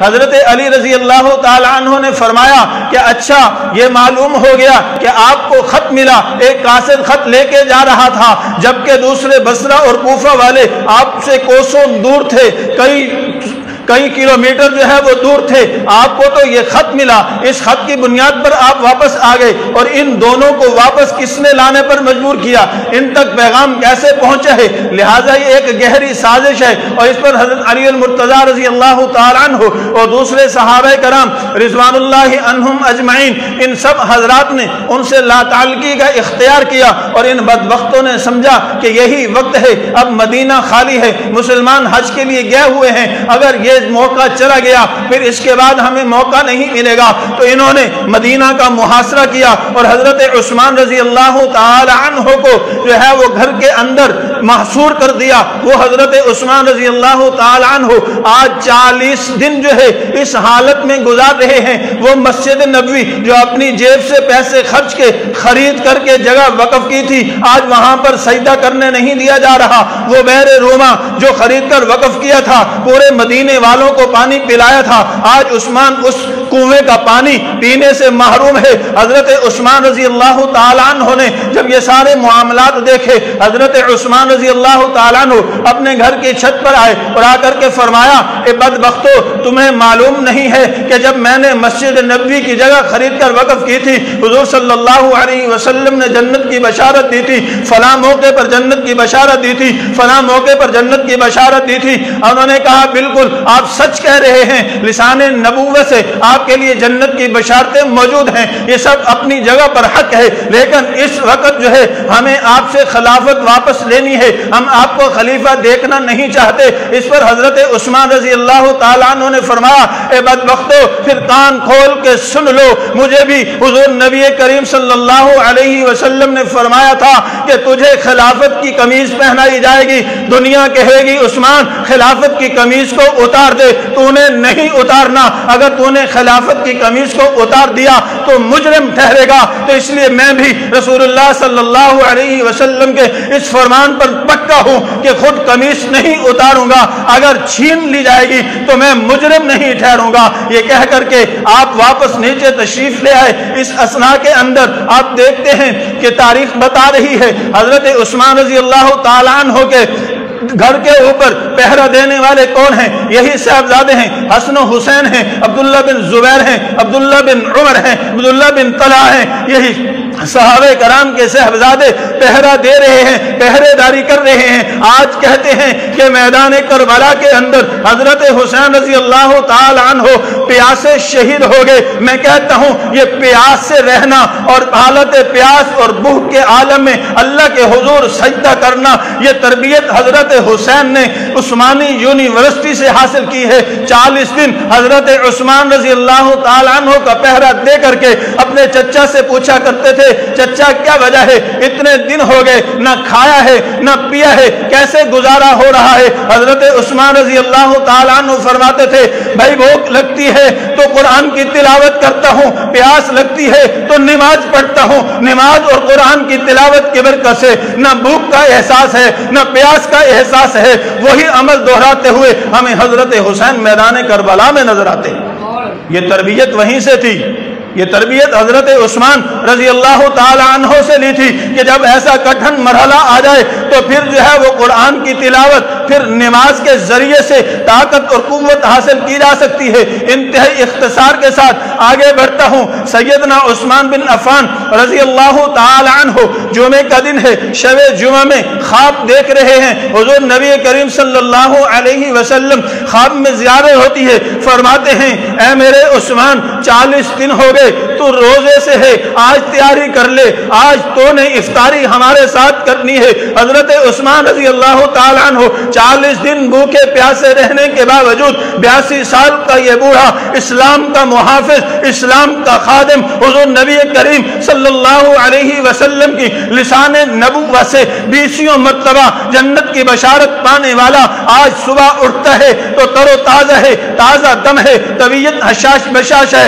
حضرت علی رضی اللہ تعالی عنہ نے فرمایا کہ اچھا یہ معلوم ہو گیا کہ آپ کو خط ملا، ایک قاصد خط لے کے جا رہا تھا، جبکہ دوسرے بصرہ اور کوفہ والے آپ سے کوسوں دور تھے، کئی کلومیٹر جو ہے وہ دور تھے، آپ کو تو یہ خط ملا، اس خط کی بنیاد پر آپ واپس آ گئے، اور ان دونوں کو واپس کس نے لانے پر مجبور کیا، ان تک پیغام کیسے پہنچا ہے؟ لہٰذا یہ ایک گہری سازش ہے، اور اس پر حضرت علی المرتضیٰ رضی اللہ تعالیٰ عنہ اور دوسرے صحابہ کرام رضوان اللہ عنہم اجمعین، ان سب حضرات نے ان سے لا تعلقی کا اختیار کیا، اور ان بدبختوں نے سمجھا کہ یہی وقت ہے، اب مدینہ خالی ہے، مسلمان حج کے لیے گئے ہوئے ہیں، اگر یہ موقع چلا گیا پھر اس کے بعد ہمیں موقع نہیں ملے گا، تو انہوں نے مدینہ کا محاصرہ کیا، اور حضرت عثمان رضی اللہ تعالی عنہ کو جو ہے وہ گھر کے اندر محصور کر دیا۔ وہ حضرت عثمان رضی اللہ تعالی عنہ آج 40 دن جو ہے اس حالت میں گزار رہے ہیں۔ وہ مسجد نبوی جو اپنی جیب سے پیسے خرچ کے خرید کر کے جگہ وقف کی تھی، آج وہاں پر سجدہ کرنے نہیں دیا جا رہا۔ وہ بحر روما جو خرید کر وقف کیا تھا، پورے مدینے والوں کو پانی پلایا تھا، آج عثمان اس کنویں کا پانی پینے سے محروم ہے۔ حضرت عثمان رضی اللہ تعالیٰ عنہ نے جب یہ سارے معاملات دیکھے، حضرت عثمان رضی اللہ تعالیٰ عنہ اپنے گھر کی چھت پر آئے اور آ کر کے فرمایا، اے بدبختو، تمہیں معلوم نہیں ہے کہ جب میں نے مسجد نبوی کی جگہ خرید کر وقف کی تھی، حضور صلی اللہ علیہ وسلم نے جنت کی بشارت دی تھی، فلاں موقع پر جنت کی بشارت دی تھی، فلاں موقع پر جنت کی بشارت دی تھی۔ انہوں نے کہا بالکل آپ سچ کہہ رہے ہیں، لسان نبوت سے آپ کے لیے جنت کی بشارتیں موجود ہیں، یہ سب اپنی جگہ پر حق ہے، لیکن اس وقت جو ہے ہمیں آپ سے خلافت واپس لینی ہے، ہم آپ کو خلیفہ دیکھنا نہیں چاہتے۔ اس پر حضرت عثمان رضی اللہ تعالیٰ عنہ نے فرمایا، اے بدبختو، پھر کان کھول کے سن لو، مجھے بھی حضور نبی کریم صلی اللہ علیہ وسلم نے فرمایا تھا کہ تجھے خلافت کی قمیض پہنائی جائے گی، دنیا کہے گی عثمان خلافت کی قمیض کو اتار دے، تو نے نہیں اتارنا، اگر تو نے خلافت کی قمیض کو اتار دیا تو مجرم ٹھہرے گا۔ تو اس لیے میں بھی رسول اللہ صلی اللہ علیہ وسلم کے اس فرمان پر پکا ہوں کہ خود قمیض نہیں اتاروں گا، اگر چھین لی جائے گی تو میں مجرم نہیں ٹھہروں گا۔ یہ کہہ کر کے آپ واپس نیچے تشریف لے آئے۔ اس اثناء کے اندر آپ دیکھتے ہیں کہ تاریخ بتا رہی ہے حضرت عثمان رضی اللہ تعالیٰ عنہ کے گھر کے اوپر پہرا دینے والے کون ہیں؟ یہی صاحبزادے ہیں، حسن و حسین ہیں، عبداللہ بن زبیر ہیں، عبداللہ بن عمر ہیں، عبداللہ بن طلحہ ہیں، یہی صحابہ کرام کے صاحبزادے پہرا دے رہے ہیں، پہرے داری کر رہے ہیں۔ آج کہتے ہیں کہ میدان کربلا کے اندر حضرت حسین رضی اللہ تعالی عنہ پیاسے شہید ہو گئے۔ میں کہتا ہوں یہ پیاس سے رہنا اور حالت پیاس اور بھوک کے عالم میں اللہ کے حضور سجدہ کرنا، یہ تربیت حضرت حسین نے عثمانی یونیورسٹی سے حاصل کی ہے۔ 40 دن حضرت عثمان رضی اللہ تعالی عنہ کا پہرا دے کر کے اپنے چچا سے پوچھا کرتے تھے، چچا کیا وجہ ہے، اتنے دن ہو گئے نہ کھایا ہے نہ پیا ہے، کیسے گزارا ہو رہا ہے؟ حضرت عثمان رضی اللہ تعالیٰ عنہ فرماتے تھے، بھائی بھوک لگتی ہے تو قرآن کی تلاوت کرتا ہوں، پیاس لگتی ہے تو نماز پڑھتا ہوں، نماز اور قرآن کی تلاوت کی برکت سے نہ بھوک کا احساس ہے نہ پیاس کا احساس ہے۔ وہی عمل دہراتے ہوئے ہمیں حضرت حسین میدان کربلا میں نظر آتے ہیں۔ یہ تربیت وہیں سے تھی، یہ تربیت حضرت عثمان رضی اللہ تعالی عنہ سے لی تھی کہ جب ایسا کٹھن مرحلہ آ جائے تو پھر جو ہے وہ قرآن کی تلاوت، پھر نماز کے ذریعے سے طاقت اور قوت حاصل کی جا سکتی ہے۔ انتہائی اختصار کے ساتھ آگے بڑھتا ہوں۔ سیدنا عثمان بن عفان رضی اللہ تعالی عنہ جمعے کا دن ہے، شب جمعہ میں خواب دیکھ رہے ہیں، حضور نبی کریم صلی اللہ علیہ وسلم خواب میں زیارت ہوتی ہے، فرماتے ہیں اے میرے عثمان 40 دن ہو گئے تو روزے سے ہے، آج تیاری کر لے، آج تو نے افطاری ہمارے ساتھ کرنی ہے۔ حضرت عثمان رضی اللہ تعالی عنہ 40 دن بھوکے پیاسے رہنے کے باوجود 82 سال کا یہ بوڑھا، اسلام کا محافظ، اسلام کا خادم، حضور نبی کریم صلی اللہ علیہ وسلم کی لسان نبوت سے 20 مرتبہ جنت کی بشارت پانے والا، آج صبح اٹھتا ہے تو تر و تازہ ہے، تازہ دم ہے، طبیعت حشاش بشاش ہے،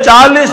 40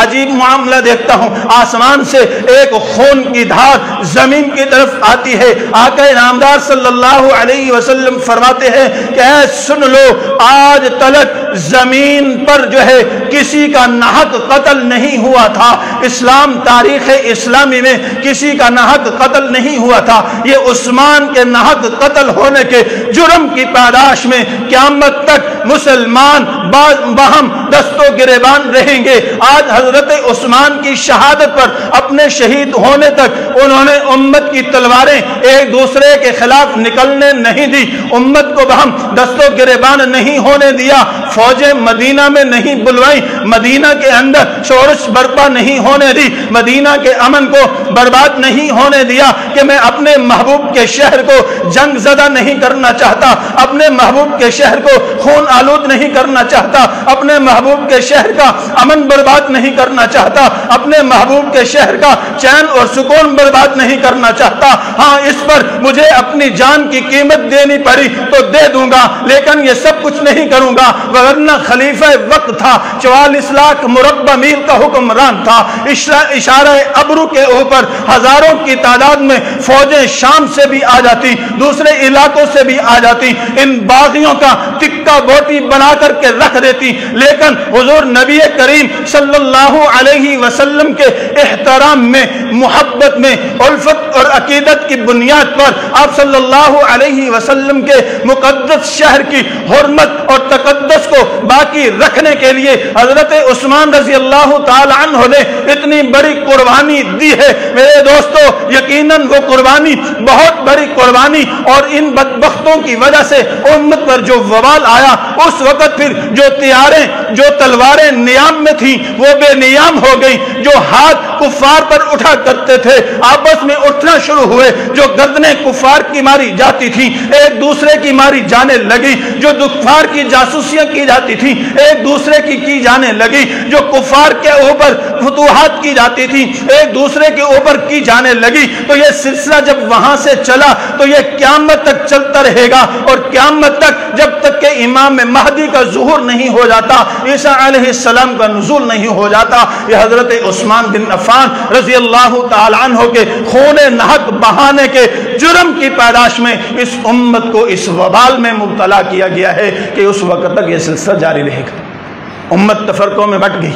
عجیب معاملہ دیکھتا ہوں، آسمان سے ایک خون کی دھار زمین کی طرف آتی ہے۔ آقا نامدار صلی اللہ علیہ وسلم فرماتے ہیں کہ اے سن لو، آج تلک زمین پر جو ہے کسی کا ناحق قتل نہیں ہوا تھا، اسلام تاریخ اسلامی میں کسی کا ناحق قتل نہیں ہوا تھا۔ یہ عثمان کے ناحق قتل ہونے کے جرم کی پاداش میں قیامت تک مسلمان باہم دست و گریبان رہیں گے۔ آج حضرت عثمان کی شہادت پر اپنے شہید ہونے تک انہوں نے امت کی تلواریں ایک دوسرے کے خلاف نکلنے نہیں دی، امت کو باہم دست و گریبان نہیں ہونے دیا، فوجیں مدینہ میں نہیں بلوائی، مدینہ کے اندر شورش برپا نہیں ہونے دی، مدینہ کے امن کو برباد نہیں ہونے دیا کہ میں اپنے محبوب کے شہر کو جنگ زدہ نہیں کرنا چاہتا، اپنے محبوب کے شہر کو خون آلود نہیں کرنا چاہتا، اپنے محبوب کے شہر کا امن برباد نہیں کرنا چاہتا، اپنے محبوب کے شہر کا چین اور سکون برباد نہیں کرنا چاہتا۔ ہاں اس پر مجھے اپنی جان کی قیمت دینی پڑی تو دے دوں گا، لیکن یہ سب کچھ نہیں کروں گا، ورنہ خلیفہ وقت تھا، 44 لاکھ مربع میل کا حکمران تھا، اشارہ ابرو کے اوپر ہزاروں کی تعداد میں فوجیں شام سے بھی آ جاتی، دوسرے علاقوں سے بھی آ جاتی، ان باغیوں کا ٹکا بوٹی بنا کر کے رکھ دیتی، لیکن حضور نبی کریم صلی اللہ علیہ وسلم کے احترام میں، محبت میں، الفت اور عقیدت کی بنیاد پر آپ صلی اللہ علیہ وسلم کے مقدس شہر کی حرمت اور تقدس کو باقی رکھنے کے لیے حضرت عثمان رضی اللہ تعالی عنہ نے اتنی بڑی قربانی دی ہے۔ میرے دوستو، یقیناً وہ قربانی بہت بڑی قربانی، اور ان بدبختوں کی وجہ سے امت پر جو وبال آیا، اس وقت پھر جو تیاریں، جو تلواریں نیام میں تھیں وہ بے نیام ہو گئی، جو ہاتھ کفار پر اٹھا کرتے تھے آپس میں اٹھنا شروع ہوئے، جو گردنیں کفار کی ماری جاتی تھیں ایک دوسرے کی ماری جانے لگی، جو کفار کی جاسوسیاں کی جاتی تھیں ایک دوسرے کی جانے لگی، جو کفار کے اوپر فتوحات کی جاتی تھی ایک دوسرے کے اوپر کی جانے لگی، تو یہ سلسلہ جب وہاں سے چلا تو یہ قیامت تک چلتا رہے گا، اور قیامت تک جب تک کہ امام مہدی کا ظہور نہیں ہو جاتا، عیسیٰ علیہ السلام کا نزول نہیں ہو جاتا۔ یہ حضرت عثمان بن عفان رضی اللہ تعالی عنہ کے خون نحق بہانے کے جرم کی پاداش میں اس امت کو اس وبال میں مبتلا کیا گیا ہے کہ اس وقت تک یہ سلسلہ جاری رہے گا۔ امت تفرقوں میں بٹ گئی،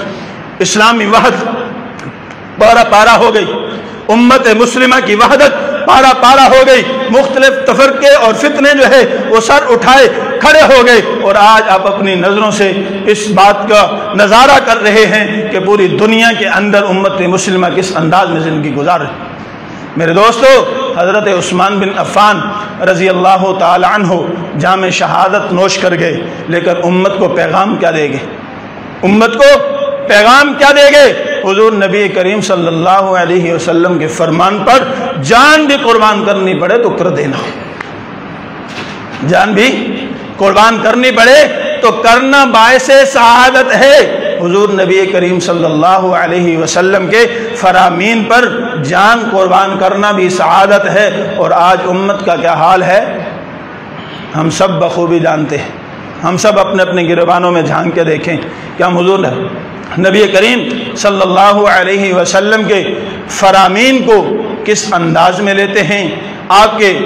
اسلامی وحدت پارا پارا ہو گئی، امت مسلمہ کی وحدت پارا پارا ہو گئی، مختلف تفرقے اور فتنے جو ہے وہ سر اٹھائے کھڑے ہو گئے، اور آج آپ اپنی نظروں سے اس بات کا نظارہ کر رہے ہیں کہ پوری دنیا کے اندر امت مسلمہ کس انداز میں زندگی گزار رہی۔ میرے دوستو، حضرت عثمان بن عفان رضی اللہ تعالی عنہ جام شہادت نوش کر گئے، لیکن امت کو پیغام کیا دے گئے؟ امت کو پیغام کیا دے گئے؟ حضور نبی کریم صلی اللہ علیہ وسلم کے فرمان پر جان بھی قربان کرنی پڑے تو کر دینا، جان بھی قربان کرنی پڑے تو کرنا باعث سعادت ہے۔ حضور نبی کریم صلی اللہ علیہ وسلم کے فرامین پر جان قربان کرنا بھی سعادت ہے، اور آج امت کا کیا حال ہے ہم سب بخوبی جانتے ہیں۔ ہم سب اپنے اپنے گریبانوں میں جھانک کے دیکھیں کہ ہم حضور نبی کریم صلی اللہ علیہ وسلم کے فرامین کو کس انداز میں لیتے ہیں، آپ کے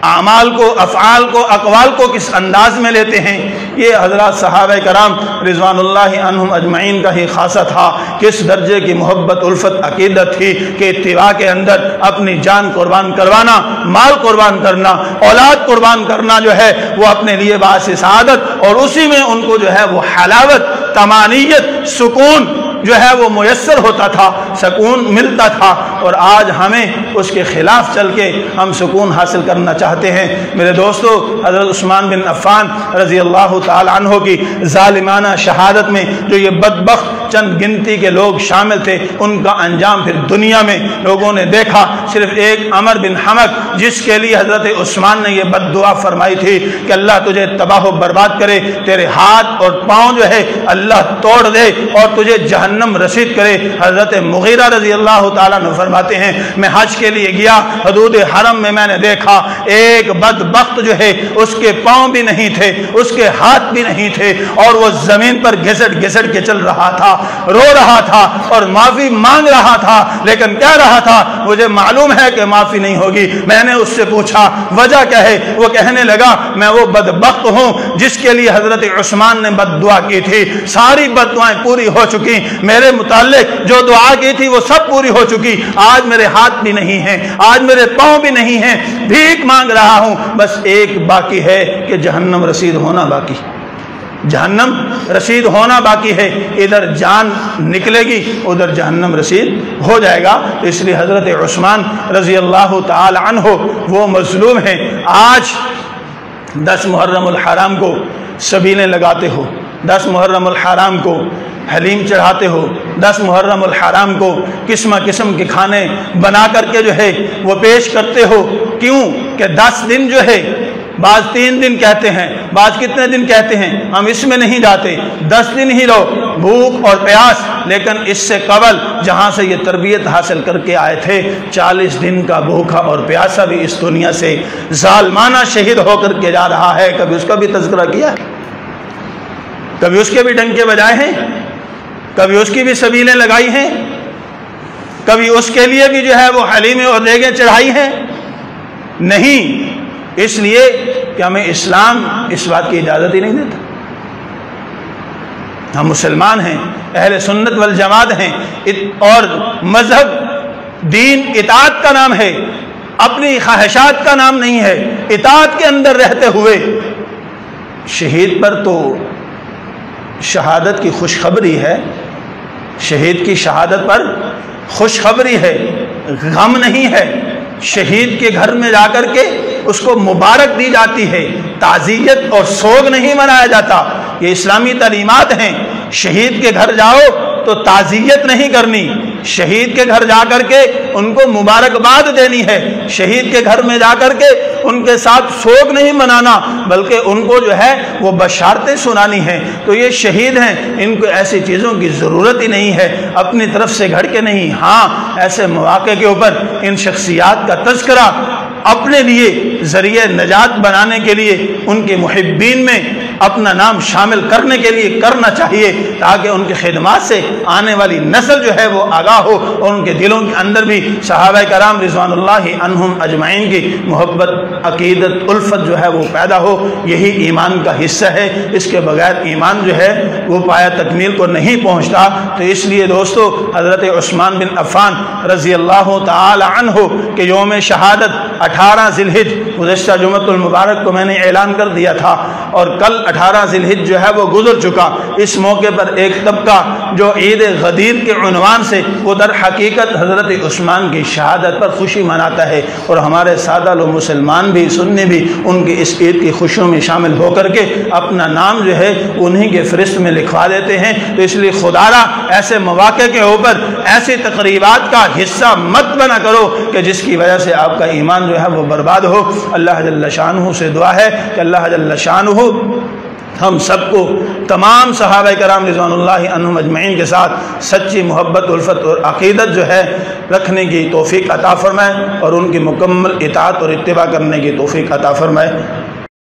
اعمال کو، افعال کو، اقوال کو کس انداز میں لیتے ہیں۔ یہ حضرات صحابہ کرام رضوان اللہ عنہم اجمعین کا ہی خاصہ تھا، کس درجے کی محبت، الفت، عقیدت تھی کہ اتباع کے اندر اپنی جان قربان کروانا، مال قربان کرنا، اولاد قربان کرنا جو ہے وہ اپنے لیے باعث سعادت، اور اسی میں ان کو جو ہے وہ حلاوت، طمانینت، سکون جو ہے وہ میسر ہوتا تھا، سکون ملتا تھا، اور آج ہمیں اس کے خلاف چل کے ہم سکون حاصل کرنا چاہتے ہیں۔ میرے دوستو، حضرت عثمان بن عفان رضی اللہ تعالی عنہ کی ظالمانہ شہادت میں جو یہ بدبخت چند گنتی کے لوگ شامل تھے، ان کا انجام پھر دنیا میں لوگوں نے دیکھا۔ صرف ایک عمر بن حمق، جس کے لیے حضرت عثمان نے یہ بد دعا فرمائی تھی کہ اللہ تجھے تباہ و برباد کرے، تیرے ہاتھ اور پاؤں جو ہے اللہ توڑ دے اور تجھے جہنم رسید کرے۔ حضرت مغیرہ رضی اللہ تعالیٰ نے فرماتے ہیں میں حج کے لیے گیا، حدود حرم میں نے دیکھا ایک بدبخت جو ہے اس کے پاؤں بھی نہیں تھے، اس کے ہاتھ بھی نہیں تھے، اور وہ زمین پر گھسٹ گھسٹ کے چل رہا تھا۔ رو رہا تھا اور معافی مانگ رہا تھا، لیکن کہہ رہا تھا مجھے معلوم ہے کہ معافی نہیں ہوگی۔ میں نے اس سے پوچھا وجہ کیا ہے؟ وہ کہنے لگا میں وہ بدبخت ہوں جس کے لیے حضرت عثمان نے بد دعا کی تھی، ساری بد دعائیں پوری ہو چکی، میرے متعلق جو دعا کی تھی وہ سب پوری ہو چکی، آج میرے ہاتھ بھی نہیں ہیں، آج میرے پاؤں بھی نہیں ہیں، بھیک مانگ رہا ہوں، بس ایک باقی ہے کہ جہنم رسید ہونا باقی، جہنم رسید ہونا باقی ہے، ادھر جان نکلے گی ادھر جہنم رسید ہو جائے گا۔ اس لیے حضرت عثمان رضی اللہ تعالی عنہ وہ مظلوم ہیں۔ آج 10 محرم الحرام کو سبیلیں لگاتے ہو، 10 محرم الحرام کو حلیم چڑھاتے ہو، 10 محرم الحرام کو قسم قسم کے کھانے بنا کر کے جو ہے وہ پیش کرتے ہو، کیوں کہ 10 دن جو ہے، بعض 3 دن کہتے ہیں، بعض کتنے دن کہتے ہیں، ہم اس میں نہیں جاتے، 10 دن ہی رہو بھوک اور پیاس، لیکن اس سے قبل جہاں سے یہ تربیت حاصل کر کے آئے تھے 40 دن کا بھوکا اور پیاسا بھی اس دنیا سے ظالمانہ شہید ہو کر کے جا رہا ہے۔ کبھی اس کا بھی تذکرہ کیا ہے؟ کبھی اس کے بھی ڈنکے بجائے ہیں؟ کبھی اس کی بھی سبیلیں لگائی ہیں؟ کبھی اس کے لیے بھی جو ہے وہ حلیمیں اور دیگیں چڑھائی ہیں؟ نہیں، اس لیے کہ ہمیں اسلام اس بات کی اجازت ہی نہیں دیتا۔ ہم مسلمان ہیں، اہل سنت والجماعت ہیں، اور مذہب دین اطاعت کا نام ہے، اپنی خواہشات کا نام نہیں ہے۔ اطاعت کے اندر رہتے ہوئے شہید پر تو شہادت کی خوشخبری ہے، شہید کی شہادت پر خوشخبری ہے، غم نہیں ہے۔ شہید کے گھر میں جا کر کے اس کو مبارک دی جاتی ہے، تعزیت اور سوگ نہیں منایا جاتا۔ یہ اسلامی تعلیمات ہیں۔ شہید کے گھر جاؤ تو تعزیت نہیں کرنی، شہید کے گھر جا کر کے ان کو مبارکباد دینی ہے، شہید کے گھر میں جا کر کے ان کے ساتھ سوگ نہیں منانا، بلکہ ان کو جو ہے وہ بشارتیں سنانی ہیں۔ تو یہ شہید ہیں، ان کو ایسی چیزوں کی ضرورت ہی نہیں ہے، اپنی طرف سے گھڑ کے نہیں۔ ہاں، ایسے مواقع کے اوپر ان شخصیات کا تذکرہ اپنے لیے ذریعہ نجات بنانے کے لیے، ان کے محبین میں اپنا نام شامل کرنے کے لیے کرنا چاہیے، تاکہ ان کی خدمات سے آنے والی نسل جو ہے وہ آگاہ ہو، اور ان کے دلوں کے اندر بھی صحابہ کرام رضوان اللہ عنہم اجمعین کی محبت، عقیدت، الفت جو ہے وہ پیدا ہو۔ یہی ایمان کا حصہ ہے، اس کے بغیر ایمان جو ہے وہ پایہ تکمیل کو نہیں پہنچتا۔ تو اس لیے دوستو، حضرت عثمان بن عفان رضی اللہ تعالی عنہ کے یوم شہادت 18 ذی الحج، گزشتہ جمعۃ المبارک کو میں نے اعلان کر دیا تھا، اور کل 18 ذی الحج جو ہے وہ گزر چکا۔ اس موقع پر ایک طبقہ جو عید غدیر کے عنوان سے وہ در حقیقت حضرت عثمان کی شہادت پر خوشی مناتا ہے، اور ہمارے سادہ لوگ مسلمان بھی سنی بھی ان کی اس عید کی خوشیوں میں شامل ہو کر کے اپنا نام جو ہے انہی کے فہرست میں لکھوا دیتے ہیں۔ تو اس لیے خدا را ایسے مواقع کے اوپر ایسی تقریبات کا حصہ مت بنا کرو کہ جس کی وجہ سے آپ کا ایمان جو ہے وہ برباد ہو۔ اللہ جل شانہ سے دعا ہے کہ اللہ جل شانہ ہم سب کو تمام صحابہ کرام رضوان اللہ عنہم اجمعین کے ساتھ سچی محبت، الفت اور عقیدت جو ہے رکھنے کی توفیق عطا فرمائے، اور ان کی مکمل اطاعت اور اتباع کرنے کی توفیق عطا فرمائے۔